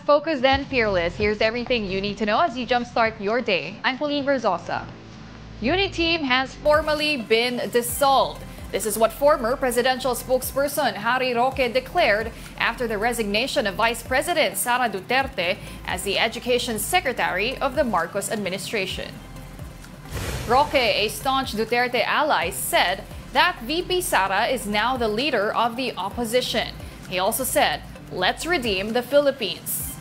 Focused and fearless, here's everything you need to know as you jumpstart your day. I'm Pauline Verzosa. Uniteam has formally been dissolved. This is what former presidential spokesperson Harry Roque declared after the resignation of Vice President Sara Duterte as the Education Secretary of the Marcos administration. Roque, a staunch Duterte ally, said that VP Sara is now the leader of the opposition. He also said, "Let's redeem the Philippines."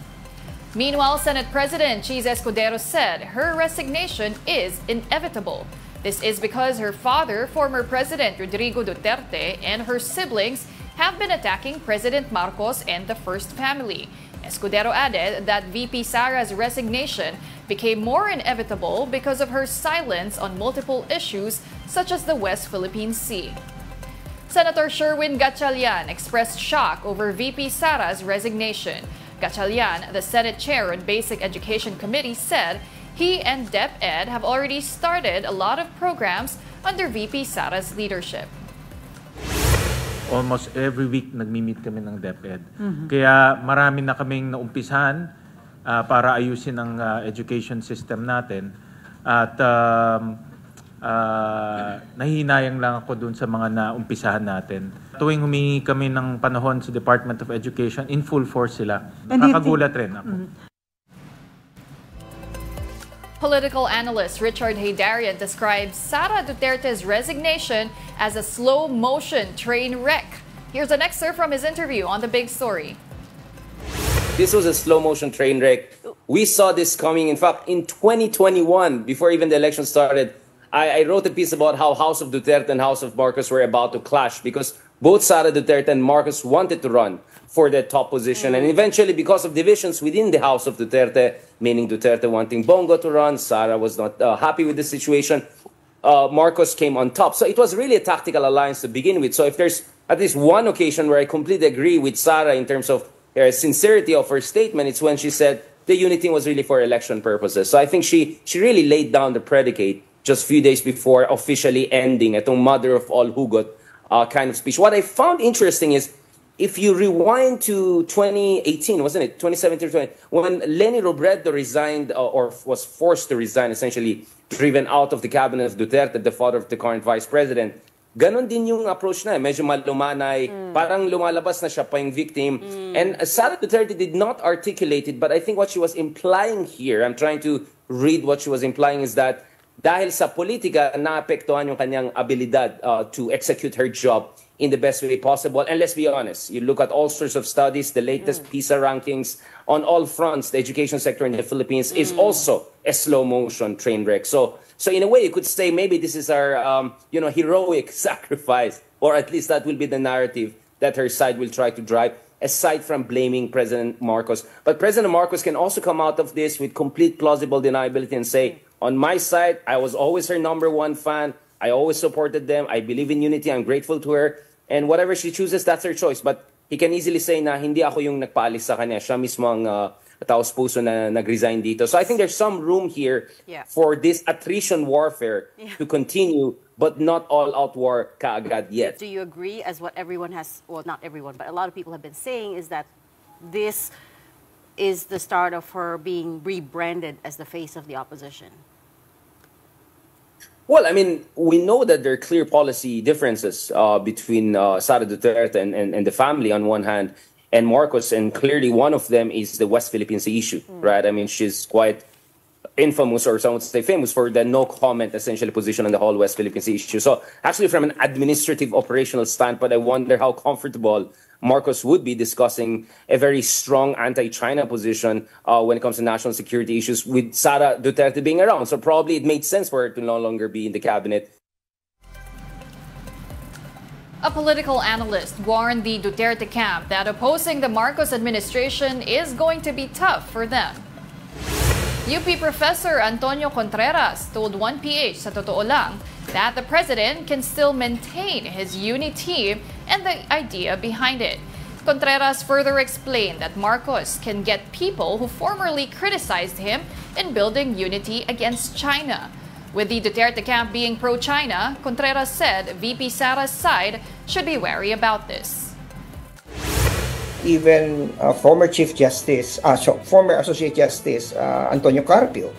Meanwhile, Senate President Cheese Escudero said her resignation is inevitable. This is because her father, former President Rodrigo Duterte, and her siblings have been attacking President Marcos and the First Family. Escudero added that VP Sara's resignation became more inevitable because of her silence on multiple issues such as the West Philippine Sea. Senator Sherwin Gatchalian expressed shock over VP Sara's resignation. Gatchalian, the Senate Chair on Basic Education Committee, said he and DepEd have already started a lot of programs under VP Sara's leadership. Almost every week nagmi-meet kami ng DepEd. Kaya marami na kaming naumpisahan para ayusin ang education system natin. At nahihinayang lang ako dun sa mga naumpisahan natin. Tuwing humingi kami ng panahon sa Department of Education, in full force sila. Nakakagulat rin ako. Political analyst Richard Haydarian describes Sara Duterte's resignation as a slow-motion train wreck. Here's an excerpt from his interview on The Big Story. This was a slow-motion train wreck. We saw this coming. In fact, in 2021, before even the election started, I wrote a piece about how House of Duterte and House of Marcos were about to clash because both Sara Duterte and Marcos wanted to run for the top position. And eventually, because of divisions within the House of Duterte, meaning Duterte wanting Bongo to run, Sara was not happy with the situation, Marcos came on top. So it was really a tactical alliance to begin with. So if there's at least one occasion where I completely agree with Sara in terms of sincerity of her statement, it's when she said the Uniteam was really for election purposes. So I think she really laid down the predicate just a few days before officially ending itong mother of all hugot kind of speech. What I found interesting is, if you rewind to 2018, wasn't it? 2017, when Leni Robredo resigned or was forced to resign, essentially driven out of the cabinet of Duterte, the father of the current vice president, ganon din yung approach na. Medyo malumanay, parang lumalabas na siya pa yung victim. And Sara Duterte did not articulate it, but I think what she was implying here, I'm trying to read what she was implying, is that dahil sa politika, naapektuhan yung kanyang abilidad to execute her job in the best way possible. And let's be honest, you look at all sorts of studies, the latest PISA rankings, on all fronts, the education sector in the Philippines is also a slow-motion train wreck. So in a way, you could say maybe this is our heroic sacrifice, or at least that will be the narrative that her side will try to drive, aside from blaming President Marcos. But President Marcos can also come out of this with complete plausible deniability and say, on my side, I was always her #1 fan. I always supported them. I believe in unity. I'm grateful to her. And whatever she chooses, that's her choice. But he can easily say na hindi ako yung nagpaalis sa kanya. Siya mismo ang taos puso na nag-resign dito. So I think there's some room here for this attrition warfare to continue, but not all-out war kaagad yet. Do you agree, as what everyone has, well, not everyone, but a lot of people have been saying, is that this is the start of her being rebranded as the face of the opposition? Well, I mean, we know that there are clear policy differences between Sara Duterte and the family on one hand, and Marcos, and clearly one of them is the West Philippine Sea issue, right? I mean, she's quite infamous, or some would say famous, for the no-comment, essentially, position on the whole West Philippine Sea issue. So actually, from an administrative, operational standpoint, I wonder how comfortable Marcos would be discussing a very strong anti-China position when it comes to national security issues with Sara Duterte being around. So probably it made sense for her to no longer be in the cabinet. A political analyst warned the Duterte camp that opposing the Marcos administration is going to be tough for them. UP Professor Antonio Contreras told 1PH sa Totoo Lang that the president can still maintain his Uniteam and the idea behind it. Contreras further explained that Marcos can get people who formerly criticized him in building unity against China. With the Duterte camp being pro-China, Contreras said VP Sara's side should be wary about this. even former Chief Justice, former Associate Justice Antonio Carpio,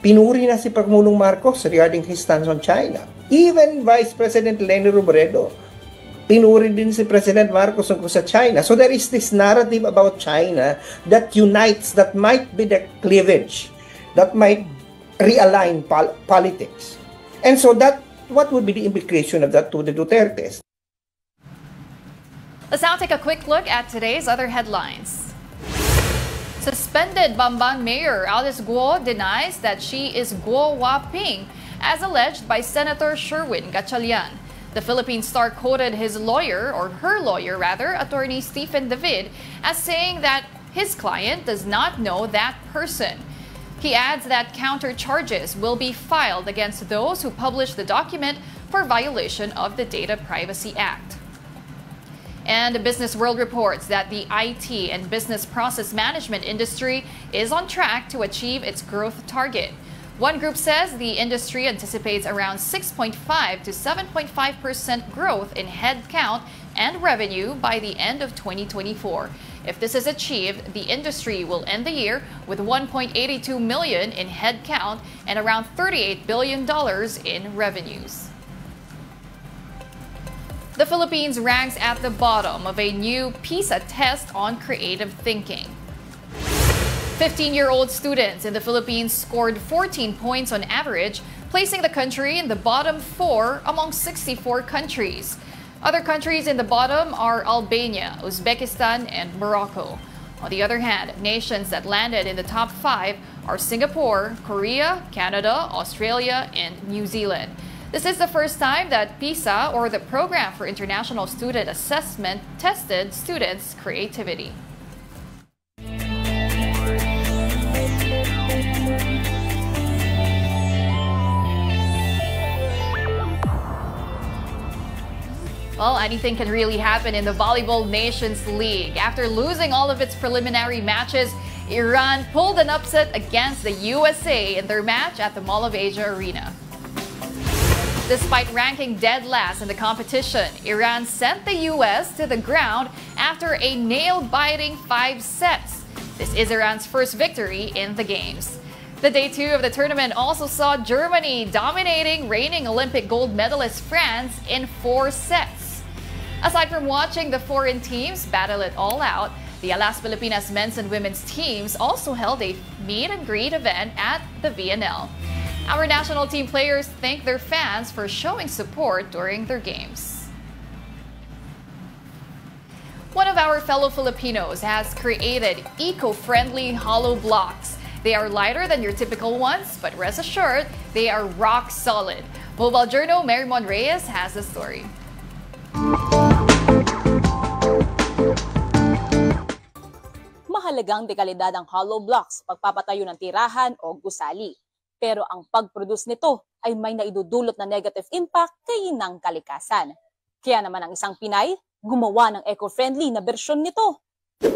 pinuri na si Pangulong Marcos regarding his stance on China. Even Vice President Leni Robredo, pinuri din si President Marcos tungkol sa China. So there is this narrative about China that unites, that might be the cleavage, that might realign politics. And so what would be the implication of that to the Dutertes? Let's now take a quick look at today's other headlines. Suspended Bamban Mayor Alice Guo denies that she is Guo Waping, as alleged by Senator Sherwin Gatchalian. The Philippine Star quoted his lawyer, or her lawyer rather, attorney Stephen David, as saying that his client does not know that person. He adds that counter charges will be filed against those who published the document for violation of the Data Privacy Act. And Business World reports that the IT and business process management industry is on track to achieve its growth target. One group says the industry anticipates around 6.5 to 7.5% growth in headcount and revenue by the end of 2024. If this is achieved, the industry will end the year with 1.82 million in headcount and around $38 billion in revenues. The Philippines ranks at the bottom of a new PISA test on creative thinking. 15-year-old students in the Philippines scored 14 points on average, placing the country in the bottom 4 among 64 countries. Other countries in the bottom are Albania, Uzbekistan, and Morocco. On the other hand, nations that landed in the top 5 are Singapore, Korea, Canada, Australia, and New Zealand. This is the first time that PISA, or the Program for International Student Assessment, tested students' creativity. Well, anything can really happen in the Volleyball Nations League. After losing all of its preliminary matches, Iran pulled an upset against the USA in their match at the Mall of Asia Arena. Despite ranking dead last in the competition, Iran sent the US to the ground after a nail-biting 5 sets. This is Iran's first victory in the games. The day 2 of the tournament also saw Germany dominating reigning Olympic gold medalist France in 4 sets. Aside from watching the foreign teams battle it all out, the Alas Pilipinas men's and women's teams also held a meet and greet event at the VNL. Our national team players thank their fans for showing support during their games. One of our fellow Filipinos has created eco-friendly hollow blocks. They are lighter than your typical ones, but rest assured, they are rock solid. Mobile Journal Marymon Reyes has the story. Mahalagang dekalidad ang hollow blocks, pagpapatayo ng tirahan o gusali. Pero ang pag-produce nito ay may naidudulot na negative impact kay inang kalikasan. Kaya naman ang isang Pinay, gumawa ng eco-friendly na bersyon nito.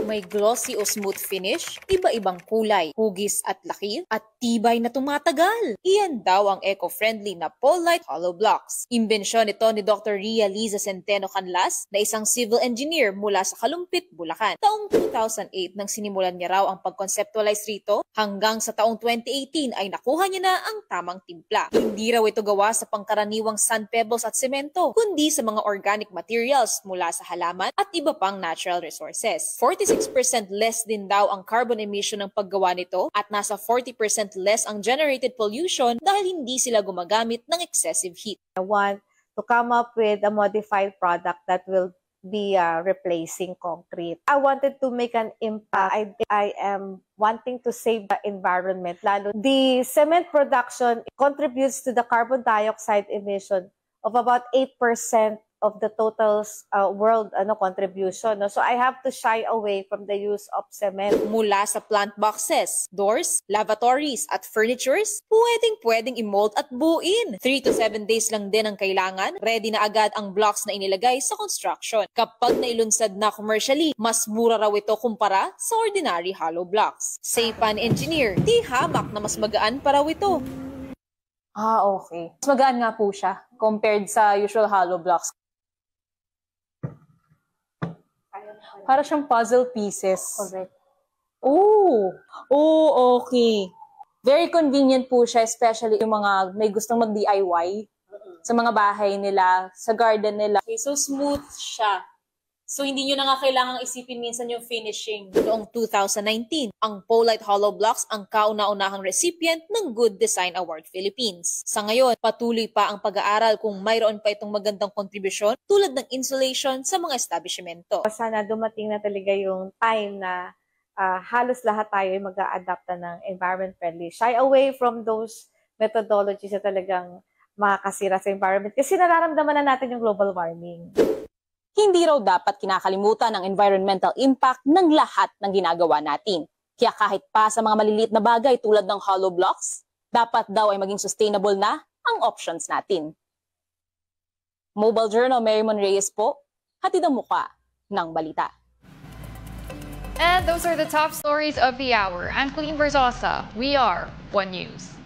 May glossy o smooth finish, iba-ibang kulay, hugis at laki, at tibay na tumatagal. Iyan daw ang eco-friendly na pole-light hollow blocks. Imbensyon ito ni Dr. Ria Liza Centeno Canlas na isang civil engineer mula sa Kalumpit, Bulacan. Taong 2008 nang sinimulan niya raw ang pag-conceptualize rito, hanggang sa taong 2018 ay nakuha niya na ang tamang timpla. Hindi raw ito gawa sa pangkaraniwang sand pebbles at semento, kundi sa mga organic materials mula sa halaman at iba pang natural resources. 46% less din daw ang carbon emission ng paggawa nito at nasa 40% less ang generated pollution dahil hindi sila gumagamit ng excessive heat. I want to come up with a modified product that will be replacing concrete. I wanted to make an impact. I am wanting to save the environment. Lalo, the cement production contributes to the carbon dioxide emission of about 8% of the total world contribution. So I have to shy away from the use of cement. Mula sa plant boxes, doors, lavatories at furnitures, pwedeng i-mold at buuin. 3 to 7 days lang din ang kailangan. Ready na agad ang blocks na inilagay sa construction. Kapag nailunsad na commercially, mas mura raw ito kumpara sa ordinary hollow blocks. Say pa ni engineer, di hamak na mas magaan pa raw ito. Okay. Mas magaan nga po siya compared sa usual hollow blocks. Para siyang puzzle pieces. Correct. Oh, okay. Very convenient po siya, especially yung mga may gustong mag-DIY sa mga bahay nila, sa garden nila. Okay, so smooth siya. So hindi nyo na nga kailangang isipin minsan yung finishing. Noong 2019, ang Polite Hollow Blocks ang kauna-unahang recipient ng Good Design Award Philippines. Sa ngayon, patuloy pa ang pag-aaral kung mayroon pa itong magandang kontribusyon tulad ng insulation sa mga establishmento. Sana dumating na talaga yung time na halos lahat tayo ay mag-a-adapt ng environment friendly. Shy away from those methodologies na talagang makakasira sa environment kasi nararamdaman na natin yung global warming. Hindi raw dapat kinakalimutan ang environmental impact ng lahat ng ginagawa natin. Kaya kahit pa sa mga maliliit na bagay tulad ng hollow blocks, dapat daw ay maging sustainable na ang options natin. Mobile Journal, Marymon Reyes po, hatid ang muka ng balita. And those are the top stories of the hour. I'm Colleen Verzosa. We are One News.